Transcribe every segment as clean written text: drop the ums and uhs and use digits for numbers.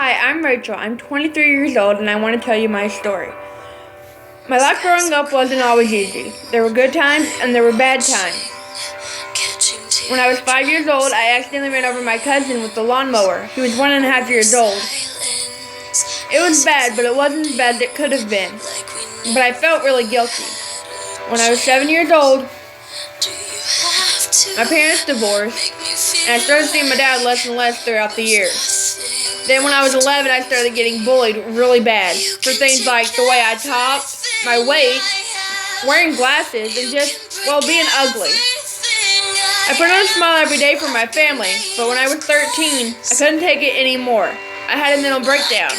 Hi, I'm Rachel. I'm 23 years old and I want to tell you my story. My life growing up wasn't always easy. There were good times and there were bad times. When I was 5 years old, I accidentally ran over my cousin with the lawnmower. He was 1.5 years old. It was bad, but it wasn't as bad as it could have been. But I felt really guilty. When I was 7 years old, my parents divorced, and I started seeing my dad less and less throughout the years. Then when I was 11, I started getting bullied really bad for things like the way I talked, my weight, wearing glasses, and just, being ugly. I put on a smile every day for my family, but when I was 13, I couldn't take it anymore. I had a mental breakdown.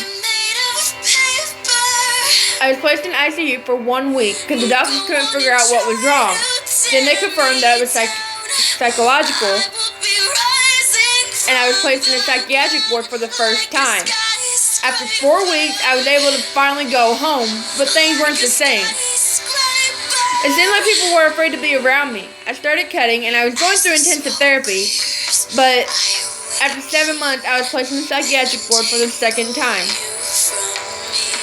I was placed in ICU for 1 week because the doctors couldn't figure out what was wrong. Then they confirmed that it was psychological, and I was placed in a psychiatric ward for the first time. After 4 weeks, I was able to finally go home, but things weren't the same. It seemed like people were afraid to be around me. I started cutting, and I was going through intensive therapy, but after 7 months, I was placed in the psychiatric ward for the second time.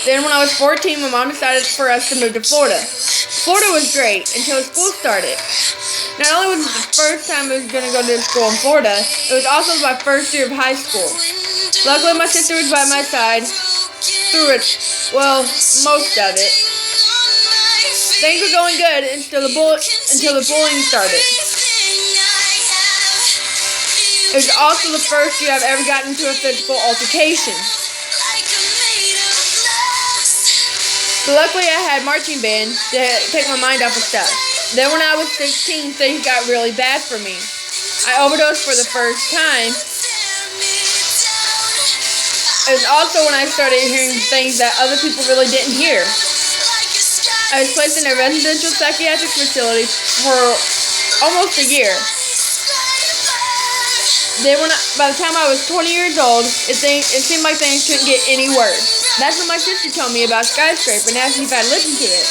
Then when I was 14, my mom decided for us to move to Florida. Florida was great until school started. Not only was it the first time I was going to go to school in Florida, it was also my first year of high school. Luckily, my sister was by my side through it, most of it. Things were going good until the bullying started. It was also the first year I've ever gotten into a physical altercation. But luckily, I had marching band to take my mind off of stuff. Then when I was 16, things got really bad for me. I overdosed for the first time. It was also when I started hearing things that other people really didn't hear. I was placed in a residential psychiatric facility for almost a year. Then by the time I was 20 years old, it seemed like things couldn't get any worse. That's when my sister told me about Skyscraper and asked me if I'd listened to it.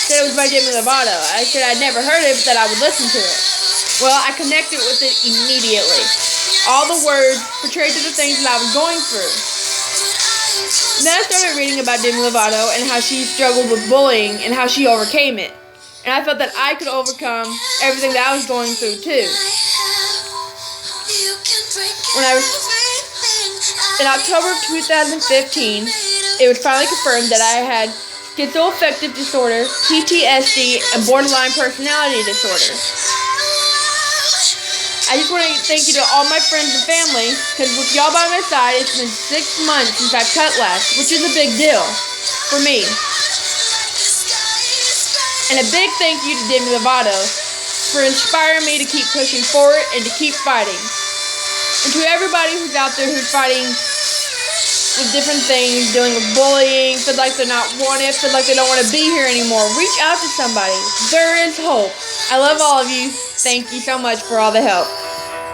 Said it was by Demi Lovato. I said I'd never heard it, but that I would listen to it. Well, I connected with it immediately. All the words portrayed to the things that I was going through. Then I started reading about Demi Lovato and how she struggled with bullying and how she overcame it. And I felt that I could overcome everything that I was going through too. In October of 2015, it was finally confirmed that I had schizoaffective disorder, PTSD, and borderline personality disorder. I just want to thank you to all my friends and family, because with y'all by my side, it's been 6 months since I cut last, which is a big deal for me. And a big thank you to Demi Lovato for inspiring me to keep pushing forward and to keep fighting. And to everybody who's out there who's fighting with different things, dealing with bullying, feel like they're not wanted, feel like they don't want to be here anymore, reach out to somebody. There is hope. I love all of you. Thank you so much for all the help.